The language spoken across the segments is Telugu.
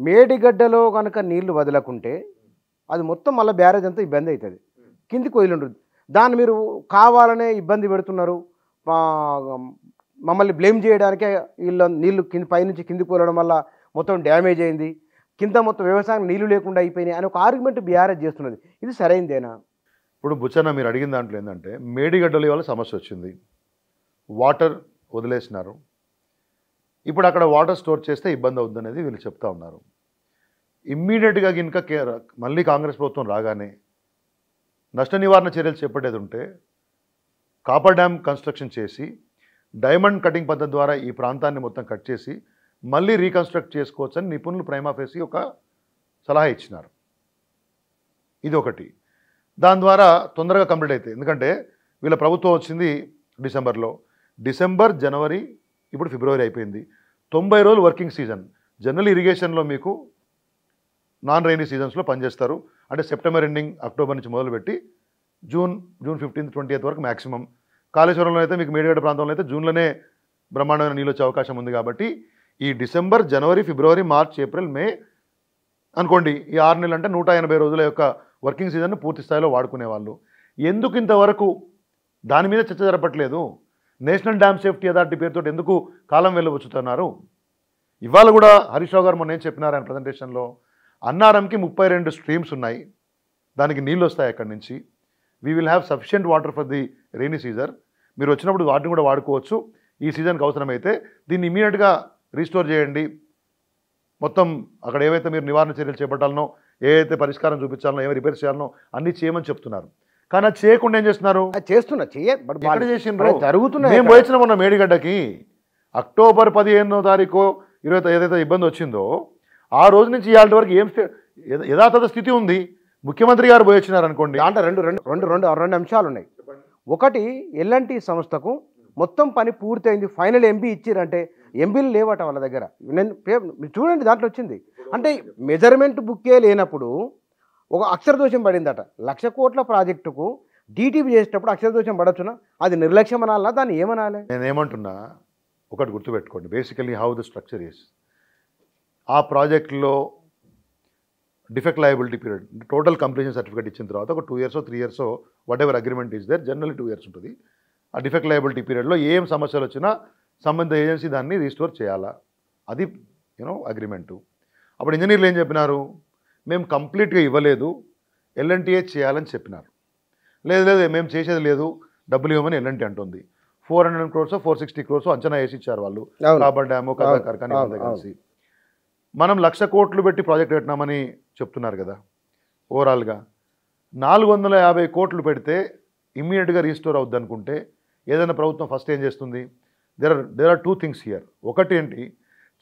మేడిగడ్డలో కనుక నీళ్లు వదలకుంటే అది మొత్తం మళ్ళీ బ్యారేజ్ అంతా ఇబ్బంది అవుతుంది, కిందికి వదిలిండ్రు. దాన్ని మీరు కావాలనే ఇబ్బంది పెడుతున్నారు. మమ్మల్ని బ్లేమ్ చేయడానికే వీళ్ళ నీళ్లు పైనుంచి కిందికి పోలడం వల్ల మొత్తం డ్యామేజ్ అయింది, కింద మొత్తం వ్యవసాయం నీళ్లు లేకుండా అయిపోయినాయి అని ఒక ఆర్గ్యుమెంట్ బీఆర్ఎస్ చేస్తున్నది. ఇది సరైందేనా? ఇప్పుడు బుచ్చన్న మీరు అడిగిన దాంట్లో ఏంటంటే మేడిగడ్డల వల్ల సమస్య వచ్చింది, వాటర్ వదిలేసినారు. ఇప్పుడు అక్కడ వాటర్ స్టోర్ చేస్తే ఇబ్బంది అవుతుంది అనేది వీళ్ళు చెప్తా ఉన్నారు. ఇమ్మీడియట్గా ఇంకా మళ్ళీ కాంగ్రెస్ ప్రభుత్వం రాగానే నష్ట నివారణ చర్యలు చేపట్టేది ఉంటే కాపర్ డ్యామ్ కన్స్ట్రక్షన్ చేసి డైమండ్ కటింగ్ పద్ధతి ద్వారా ఈ ప్రాంతాన్ని మొత్తం కట్ చేసి మళ్ళీ రీకన్స్ట్రక్ట్ చేసుకోవచ్చని నిపుణులు ప్రైమా ఫేసి ఒక సలహా ఇచ్చినారు. ఇది ఒకటి. దాని ద్వారా తొందరగా కంప్లీట్ అవుతాయి. ఎందుకంటే వీళ్ళ ప్రభుత్వం వచ్చింది డిసెంబర్లో, డిసెంబర్ జనవరి ఇప్పుడు ఫిబ్రవరి అయిపోయింది. 90 రోజులు వర్కింగ్ సీజన్. జనరల్ ఇరిగేషన్లో మీకు నాన్ రైనీ సీజన్స్లో పనిచేస్తారు. అంటే సెప్టెంబర్ ఎండింగ్ అక్టోబర్ నుంచి మొదలుపెట్టి జూన్ 15th 20th వరకు మ్యాక్సిమం. కాళేశ్వరంలో అయితే మీకు మేడిగడ్డ ప్రాంతంలో అయితే జూన్లోనే బ్రహ్మాండమైన నీళ్ళు వచ్చే అవకాశం ఉంది. కాబట్టి ఈ డిసెంబర్ జనవరి ఫిబ్రవరి మార్చ్ ఏప్రిల్ మే అనుకోండి, ఈ 6 నెలలు అంటే 180 రోజుల యొక్క వర్కింగ్ సీజన్ను పూర్తి స్థాయిలో వాడుకునేవాళ్ళు. ఎందుకు ఇంతవరకు దాని మీద చర్చ జరపట్లేదు? నేషనల్ డ్యామ్ సేఫ్టీ అథారిటీ పేరుతో ఎందుకు కాలం వెళ్ళబుచ్చుతున్నారు? ఇవాళ కూడా హరీష్ రావు గారు మొన్న ఏం చెప్పినారు ఆయన ప్రజెంటేషన్లో, అన్నారంకి 32 స్ట్రీమ్స్ ఉన్నాయి, దానికి నీళ్ళు వస్తాయి అక్కడి నుంచి. We will have sufficient water for the rainy season. మీరు వచ్చినప్పుడు వాటిని కూడా వాడుకోవచ్చు. ఈ సీజన్కి అవసరమైతే దీన్ని ఇమీడియట్గా రీస్టోర్ చేయండి. మొత్తం అక్కడ ఏవైతే మీరు నివారణ చర్యలు చేపట్టాలనో, ఏదైతే పరిష్కారం చూపించాలనో, ఏమైనా రిపేర్ చేయాలనో అన్నీ చేయమని చెప్తున్నారు. కానీ అది చేయకుండా ఏం చేస్తున్నారు? జరుగుతున్నాయి. మేము పోయించిన మొన్న మేడిగడ్డకి అక్టోబర్ 15వ తారీఖు 20 ఏదైతే ఇబ్బంది వచ్చిందో ఆ రోజు నుంచి ఇవాళ వరకు ఏం యథాతథ స్థితి ఉంది. ముఖ్యమంత్రి గారు పోయొచ్చినారు అనుకోండి. అంటే రెండు అంశాలు ఉన్నాయి. ఒకటి, ఎల్ఎన్టీ సంస్థకు మొత్తం పని పూర్తయింది, ఫైనల్ ఎంబీ ఇచ్చిరంటే ఎంబీలు లేవట వాళ్ళ దగ్గర. నేను చూడండి దాంట్లో వచ్చింది. అంటే మెజర్మెంట్ బుక్కే లేనప్పుడు ఒక అక్షరదోషం పడిందట. 1,00,000 కోట్ల ప్రాజెక్టుకు డీటీపీ చేసేటప్పుడు అక్షరదోషం పడొచ్చునా? అది నిర్లక్ష్యం అనాలా? దాన్ని ఏమనాలి? నేనేమంటున్నా, ఒకటి గుర్తుపెట్టుకోండి. Basically how the structure is, ఆ ప్రాజెక్టులో defect liability period, total completion certificate ఇచ్చిన తర్వాత ఒక 2 years 3 years whatever agreement is there, generally 2 years ఉంటుంది. ఆ డిఫెక్ట్ లయబిలిటీ పీరియడ్లో ఏం సమస్యలు వచ్చినా సంబంధిత ఏజెన్సీ దాన్ని రీస్టోర్ చేయాలా, అది అగ్రిమెంటు. అప్పుడు ఇంజనీర్లు ఏం చెప్పినారు, మేము కంప్లీట్గా ఇవ్వలేదు, ఎల్ఎన్టీఏ చేయాలని చెప్పినారు. లేదు మేము చేసేది లేదు, డబ్బులు ఇవ్వమని ఎల్ఎన్టీ అంటుంది. 400 crores 460 crores అంచనా వేసి ఇచ్చారు వాళ్ళు, కాపర్ డ్యాము కార్ఖానా కలిసి. మనం 1,00,000 కోట్లు పెట్టి ప్రాజెక్ట్ పెట్టినామని చెప్తున్నారు కదా. ఓవరాల్గా 450 కోట్లు పెడితే ఇమ్మీడియట్గా రీస్టోర్ అవుద్ది అనుకుంటే ఏదైనా ప్రభుత్వం ఫస్ట్ ఏం చేస్తుంది? There are 2 things here. ఒకటి ఏంటి,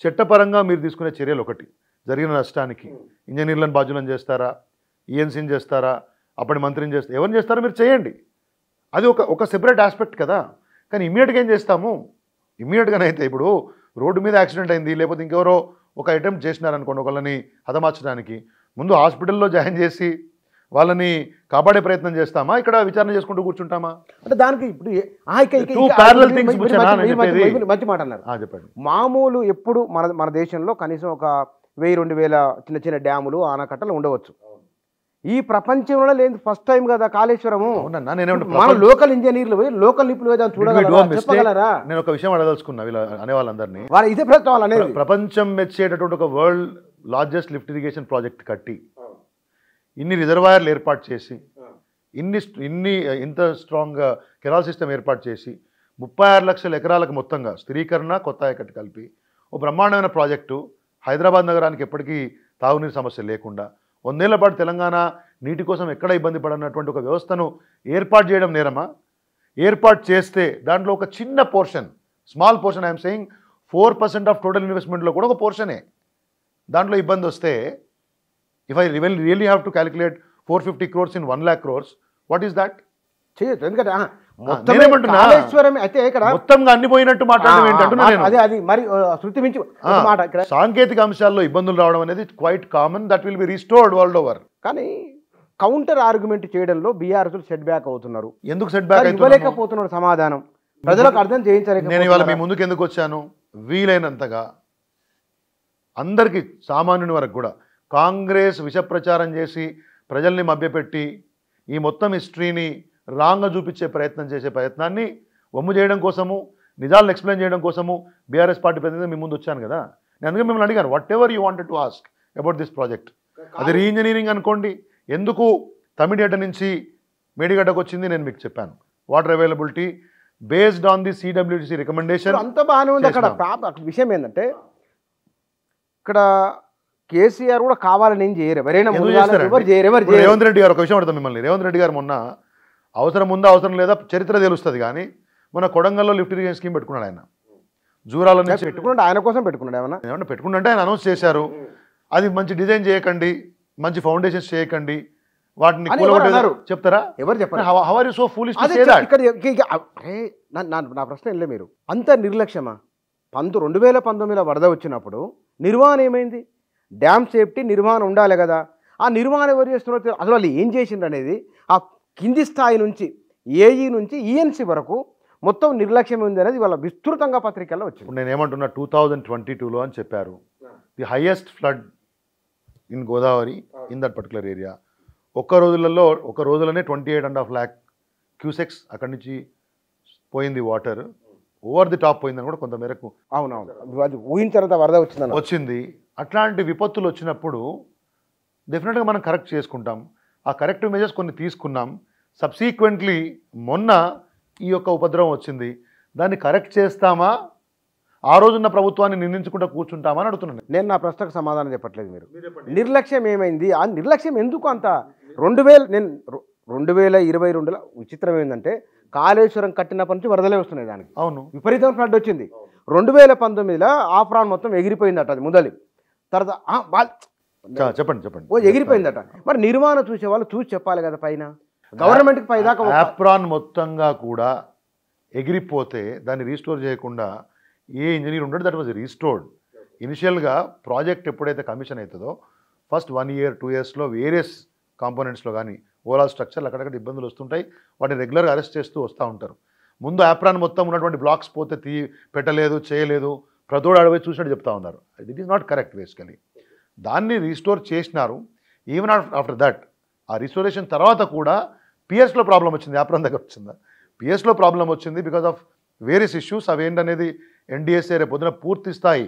చట్టపరంగా మీరు తీసుకునే చర్యలు. ఒకటి, జరిగిన నష్టానికి ఇంజనీర్లను బాధ్యులను చేస్తారా, ఈఎన్సీని చేస్తారా, అప్పటి మంత్రిని చేస్తారా, ఎవరిని చేస్తారో మీరు చేయండి. అది ఒక సెపరేట్ ఆస్పెక్ట్ కదా. కానీ ఇమ్మీడియట్గా ఏం చేస్తాము? ఇమ్మీడియట్గానైతే ఇప్పుడు రోడ్డు మీద యాక్సిడెంట్ అయింది, లేకపోతే ఇంకెవరో ఒక అటెంప్ట్ చేసినారనుకోండి ఒకళ్ళని హతమార్చడానికి, ముందు హాస్పిటల్లో జాయిన్ చేసి వాళ్ళని కాపాడే ప్రయత్నం చేస్తామా, ఇక్కడ విచారణ చేసుకుంటూ కూర్చుంటామా? అంటే దానికి ఇప్పుడు మంచి మాట అన్నారు. చెప్పండి. మామూలు ఎప్పుడు మన దేశంలో కనీసం ఒక 1000-2000 చిన్న చిన్న డ్యాములు ఆనకట్టలు ఉండవచ్చు. ఈ ప్రపంచంలో లేదు, ఫస్ట్ టైం కదా కాళేశ్వరము. మన లోకల్ ఇంజనీర్లు లోకల్ నిపుణులు చెప్పగలరా? నేను ఒక విషయం అడగదలుచుకున్నా వీళ్ళ అనే వాళ్ళందరినీ. ఇదే ప్రశ్న అనేది. ప్రపంచం మెచ్చేటటువంటి ఒక world largest lift irrigation project కట్టి, ఇన్ని రిజర్వాయర్లు ఏర్పాటు చేసి, ఇంత స్ట్రాంగ్ కెనాల్ సిస్టమ్ ఏర్పాటు చేసి 36 లక్షల ఎకరాలకు మొత్తంగా స్థిరీకరణ కొత్త ఆయకట్టు కలిపి ఓ బ్రహ్మాండమైన ప్రాజెక్టు, హైదరాబాద్ నగరానికి ఎప్పటికీ తాగునీరు సమస్య లేకుండా 100 ఏళ్ల పాటు తెలంగాణ నీటి కోసం ఎక్కడ ఇబ్బంది పడనటువంటి ఒక వ్యవస్థను ఏర్పాటు చేయడం నేరమా? ఏర్పాటు చేస్తే దాంట్లో ఒక చిన్న portion, small portion, I'm saying 4% of total ఇన్వెస్ట్మెంట్లో కూడా ఒక పోర్షనే దాంట్లో ఇబ్బంది వస్తే, if I really have to calculate 450 crores in 1 lakh crores, what is that? చేయొచ్చు. ఎందుకంటే మొత్తంగా అన్ని పోయినట్టు మాట్లాడడం ఏంటంటే సాంకేతిక అంశాల్లో ఇబ్బందులు రావడం అనేది quite common. That will be restored world over. కానీ కౌంటర్ ఆర్గ్యుమెంట్ చేయడంలో బీఆర్ఎస్ సెట్ బ్యాక్ అవుతున్నారు. ఎందుకు సెట్ బ్యాక్ ఇవ్వలేకపోతున్నారు సమాధానం? ప్రజలకు అర్థం చేయించలేక. నేను ఇవాళ మీ ముందుకు ఎందుకు వచ్చాను, వీలైనంతగా అందరికీ సామాన్యుని వరకు కూడా కాంగ్రెస్ విష ప్రచారం చేసి ప్రజల్ని మభ్యపెట్టి ఈ మొత్తం హిస్టరీని రాంగ్గా చూపించే ప్రయత్నం చేసే ప్రయత్నాన్ని వమ్ము చేయడం కోసము, నిజాలను ఎక్స్ప్లెయిన్ చేయడం కోసము బీఆర్ఎస్ పార్టీ ప్రతినిధి మీ ముందు వచ్చాను కదా. నేను అందుకే మిమ్మల్ని అడిగాను, whatever you wanted to ask about this project. అది రీఇంజనీరింగ్ అనుకోండి, ఎందుకు తమిడిగడ్డ నుంచి మేడిగడ్డకు వచ్చింది నేను మీకు చెప్పాను. Water availability based on the CWTC recommendation అంత బాగానే ఉంది. అక్కడ విషయం ఏంటంటే ఇక్కడ కేసీఆర్ కూడా కావాలని ఏం చేయరు, ఎవరైనా రేవంత్ రెడ్డి గారు ఒక విషయం అడుగుతాం మిమ్మల్ని. రేవంత్ రెడ్డి గారు మొన్న అవసరం ఉందా అవసరం లేదా చరిత్ర తెలుస్తుంది కానీ మొన్న కొడంగల్లో లిఫ్ట్ ఇరిగేషన్ స్కీమ్ పెట్టుకున్నాడు ఆయన. జూరాల నుంచి పెట్టుకున్నాడు, ఆయన కోసం పెట్టుకున్నాడు. ఏమన్నా పెట్టుకుంటే ఆయన అనౌన్స్ చేశారు, అది మంచి డిజైన్ చేయకండి, మంచి ఫౌండేషన్స్ చేయకండి, వాటిని చెప్తారా? ఎవరు చెప్పారు? How are you so foolish to say that? నా ప్రశ్న వెళ్ళే మీరు అంత నిర్లక్ష్యమా? 2019లో వరద వచ్చినప్పుడు నిర్వహణ ఏమైంది? డ్యామ్ సేఫ్టీ నిర్వహణ ఉండాలి కదా. ఆ నిర్వహణ ఎవరు చేస్తున్నారు? అసలు వాళ్ళు ఏం చేసిండ్రు అనేది ఆ కింది స్థాయి నుంచి ఏఈ నుంచి ఈఎన్సీ వరకు మొత్తం నిర్లక్ష్యం ఉంది అనేది వాళ్ళ విస్తృతంగా పత్రికల్లో వచ్చింది. నేను ఏమంటున్నా 2022లో అని చెప్పారు, the highest flood in Godavari in that particular area. ఒక రోజులోనే 28.5 lakh క్యూసెక్స్ అక్కడి నుంచి పోయింది వాటర్. ఓవర్ ది టాప్ పోయిందని కూడా కొంత మేరకు అవునవును అది ఊహించిన తర్వాత వరద వచ్చింది. అట్లాంటి విపత్తులు వచ్చినప్పుడు డెఫినెట్గా మనం కరెక్ట్ చేసుకుంటాం. ఆ కరెక్టివ్ మెజర్స్ కొన్ని తీసుకున్నాం. సబ్సీక్వెంట్లీ మొన్న ఈ యొక్క ఉపద్రవం వచ్చింది, దాన్ని కరెక్ట్ చేస్తామా, ఆ రోజున్న ప్రభుత్వాన్ని నిందించుకుంటూ కూర్చుంటామా అని అడుగుతున్నాను. నేను నా ప్రశ్నకు సమాధానం చెప్పట్లేదు. మీరు నిర్లక్ష్యం ఏమైంది? ఆ నిర్లక్ష్యం ఎందుకు అంత? 2022లో విచిత్రం ఏంటంటే కాళేశ్వరం కట్టినప్పటి నుంచి వరదలే వస్తున్నాయి దానికి. అవును, విపరీతం ఫ్లడ్ వచ్చింది. 2019లో ఆఫ్రాన్ మొత్తం ఎగిరిపోయిందట, అది మొదలు. తర్వాత చెప్పండి ఎగిరిపోయిందట. మరి నిర్మాణ చూసే వాళ్ళు చూసి చెప్పాలి కదా, పైన గవర్నమెంట్కి పైదాకా. ఆఫ్రాన్ మొత్తంగా కూడా ఎగిరిపోతే దాన్ని రీస్టోర్ చేయకుండా ఏ ఇంజనీర్ ఉండడు, దట్ వాజ్ రీస్టోర్డ్. ఇనిషియల్గా ప్రాజెక్ట్ ఎప్పుడైతే కమిషన్ అవుతుందో ఫస్ట్ 1 year 2 yearsలో వేరియస్ కాంపోనెంట్స్లో కానీ ఓవరాల్ స్ట్రక్చర్లు అక్కడక్కడ ఇబ్బందులు వస్తుంటాయి, వాటిని రెగ్యులర్గా అరెస్ట్ చేస్తూ వస్తూ ఉంటారు. ముందు ఆప్రాన్ మొత్తం ఉన్నటువంటి బ్లాక్స్ పోతే పెట్టలేదు, చేయలేదు, ప్రతోడు అడవి చూసినట్టు చెప్తా ఉన్నారు. It is not correct. Basically దాన్ని రీస్టోర్ చేసినారు. ఈవెన్ ఆఫ్టర్ దట్ ఆ రీస్టోరేషన్ తర్వాత కూడా పిఎస్లో ప్రాబ్లం వచ్చింది. ఆప్రాన్ దగ్గర వచ్చిందా? పిఎస్లో ప్రాబ్లం వచ్చింది బికాజ్ ఆఫ్ వేరియస్ ఇష్యూస్. అవి ఏంటనేది ఎన్డీఎస్ఏ రేపు పొద్దున పూర్తి స్థాయి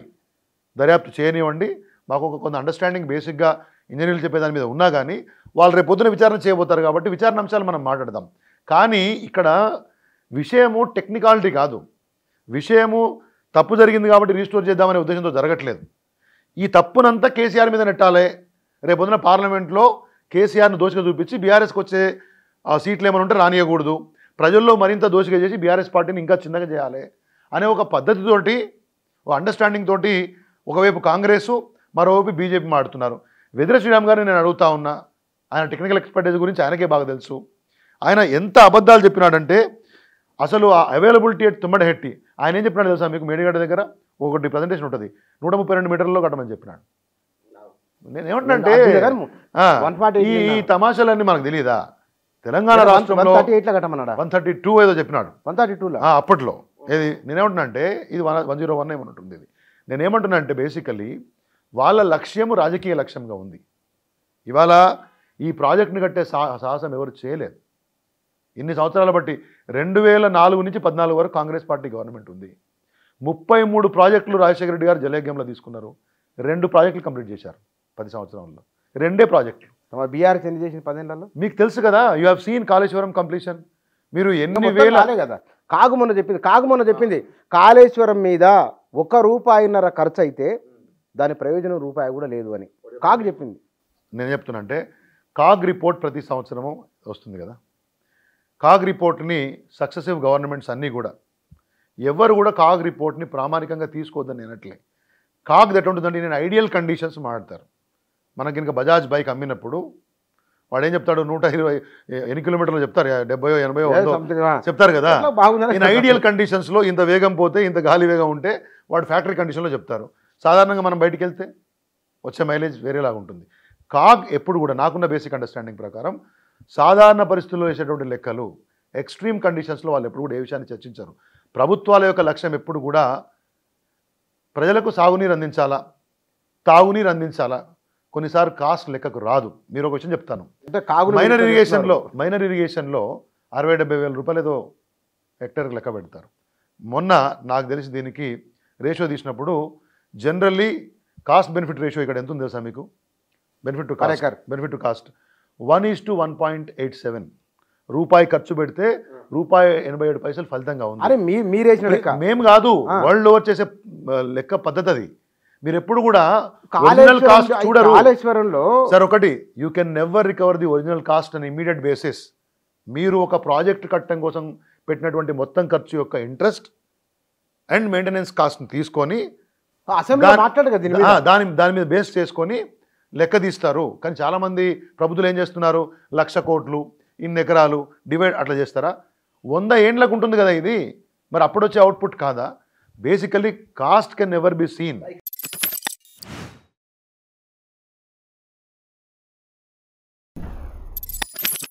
దర్యాప్తు చేయనివ్వండి. మాకు కొంత అండర్స్టాండింగ్ బేసిక్గా ఇంజనీర్లు చెప్పేదాని మీద ఉన్నా కానీ వాళ్ళు రేపు పొద్దున విచారణ చేయబోతారు కాబట్టి విచారణ అంశాలు మనం మాట్లాడదాం. కానీ ఇక్కడ విషయము టెక్నికాలిటీ కాదు, విషయము తప్పు జరిగింది కాబట్టి రీస్టోర్ చేద్దామనే ఉద్దేశంతో జరగట్లేదు. ఈ తప్పునంతా కేసీఆర్ మీద నెట్టాలి. రేపు పొద్దున పార్లమెంట్లో కేసీఆర్ను దోషిగా చూపించి బీఆర్ఎస్కి వచ్చే సీట్లు ఏమైనా ఉంటే రానియకూడదు, ప్రజల్లో మరింత దోషిగా చేసి బీఆర్ఎస్ పార్టీని ఇంకా చిన్నగా చేయాలి అనే ఒక పద్ధతితోటి, ఒక అండర్స్టాండింగ్ తోటి ఒకవైపు కాంగ్రెసు మరోవైపు బీజేపీ మాడుతున్నారు. వెదిర శ్రీరామ్ గారిని నేను అడుగుతా ఉన్నా, ఆయన టెక్నికల్ ఎక్స్పర్టైజ్ గురించి ఆయనకే బాగా తెలుసు. ఆయన ఎంత అబద్ధాలు చెప్పినాడంటే అసలు ఆ అవైలబిలిటీ తుమ్మడహెట్టి ఆయన ఏం చెప్పినాడు తెలుసా మీకు? మేడిగడ్డ దగ్గర ఒకటి ప్రజెంటేషన్ ఉంటుంది, 132 మీటర్లలో కట్టమని చెప్పినాడు. నేను ఏమంటున్నాంటే ఈ తమాషాలన్నీ మనకు తెలియదా? తెలంగాణ రాష్ట్రంలో 132 ఏదో చెప్పినాడు, 132 అప్పట్లో. ఏది నేనేమంటున్నా అంటే ఇది 101 ఏమని ఉంటుంది. ఇది నేనేమంటున్నా అంటే బేసికలీ వాళ్ళ లక్ష్యము రాజకీయ లక్ష్యంగా ఉంది. ఇవాళ ఈ ప్రాజెక్టుని కట్టే సాహసం ఎవరు చేయలేదు. ఇన్ని సంవత్సరాల బట్టి 2004 నుంచి 14 వరకు కాంగ్రెస్ పార్టీ గవర్నమెంట్ ఉంది. 33 ప్రాజెక్టులు రాజశేఖర రెడ్డి గారు జలయజ్ఞంలో తీసుకున్నారు. 2 ప్రాజెక్టులు కంప్లీట్ చేశారు 10 సంవత్సరాల్లో, 2 ప్రాజెక్టులు. బీఆర్ఎస్ ఎన్ని చేసింది 10 ఏళ్లలో మీకు తెలుసు కదా. You have seen Kaleshwaram completion. మీరు ఎన్ని వేల కదా. కాగుమొన్న చెప్పింది కాళేశ్వరం మీద ₹1.5 ఖర్చు అయితే దాని ప్రయోజనం రూపాయి కూడా లేదు అని కాగ్ చెప్పింది. నేను చెప్తున్నా అంటే కాగ్ రిపోర్ట్ ప్రతి సంవత్సరము వస్తుంది కదా. కాగ్ రిపోర్ట్ని సక్సెసివ్ గవర్నమెంట్స్ అన్నీ కూడా ఎవరు కూడా కాగ్ రిపోర్ట్ని ప్రామాణికంగా తీసుకోవద్దని నేనట్లే. కాగ్ ఎట్లా ఉంటుందంటే నేను ఐడియల్ కండిషన్స్ మాట్లాడతారు. మనకి ఇంకా బజాజ్ బైక్ అమ్మినప్పుడు వాడు ఏం చెప్తాడు, 120 ఎన్ని కిలోమీటర్లు చెప్తారు, 70 80 చెప్తారు కదా. నేను ఐడియల్ కండిషన్స్లో ఇంత వేగం పోతే, ఇంత గాలి వేగం ఉంటే వాడు ఫ్యాక్టరీ కండిషన్లో చెప్తారు. సాధారణంగా మనం బయటికి వెళ్తే వచ్చే మైలేజ్ వేరేలాగా ఉంటుంది. కాగ్ ఎప్పుడు కూడా నాకున్న బేసిక్ అండర్స్టాండింగ్ ప్రకారం సాధారణ పరిస్థితుల్లో వేసేటువంటి లెక్కలు, ఎక్స్ట్రీమ్ కండిషన్స్లో వాళ్ళు ఎప్పుడు కూడా ఏ విషయాన్ని చర్చించారు. ప్రభుత్వాల యొక్క లక్ష్యం ఎప్పుడు కూడా ప్రజలకు సాగునీరు అందించాలా, తాగునీరు అందించాలా, కొన్నిసార్లు కాస్ట్ లెక్కకు రాదు. మీరు ఒక విషయం చెప్తాను, అంటే కాగులు మైనర్ ఇరిగేషన్లో 60-70 వేల రూపాయలు ఏదో హెక్టర్కి లెక్క పెడతారు. మొన్న నాకు తెలిసి దీనికి రేషియో తీసినప్పుడు జనరల్లీ కాస్ట్ బెనిఫిట్ రేషియో ఇక్కడ ఎంత ఉంది తెలుసా మీకు? Benefit to cost 1:1.87. రూపాయి ఖర్చు పెడితే ₹1.87 ఫలితంగా ఉంది. అరే మీరేసిన లెక్క మేము కాదు, వరల్డ్ ఓవర్ చేసే లెక్క పద్ధతి అది. మీరు ఎప్పుడు కూడా ఒరిజినల్ కాస్ట్ చూడరు. కాళేశ్వరంలో సార్ ఒకటి, you can never recover the original cost and immediate basis. మీరు ఒక ప్రాజెక్ట్ కట్టడం కోసం పెట్టినటువంటి మొత్తం ఖర్చు యొక్క ఇంట్రెస్ట్ అండ్ మెయింటెనెన్స్ కాస్ట్ని తీసుకొని దాని మీద బేస్ చేసుకొని లెక్క తీస్తారు. కానీ చాలామంది ప్రభుత్వాలు ఏం చేస్తున్నారు, 1,00,000 కోట్లు, ఇన్ని ఎకరాలు డివైడ్ అట్లా చేస్తారా? 100 ఏండ్లకు ఉంటుంది కదా ఇది, మరి అప్పుడు వచ్చే అవుట్పుట్ కాదా? Basically cost can never be seen.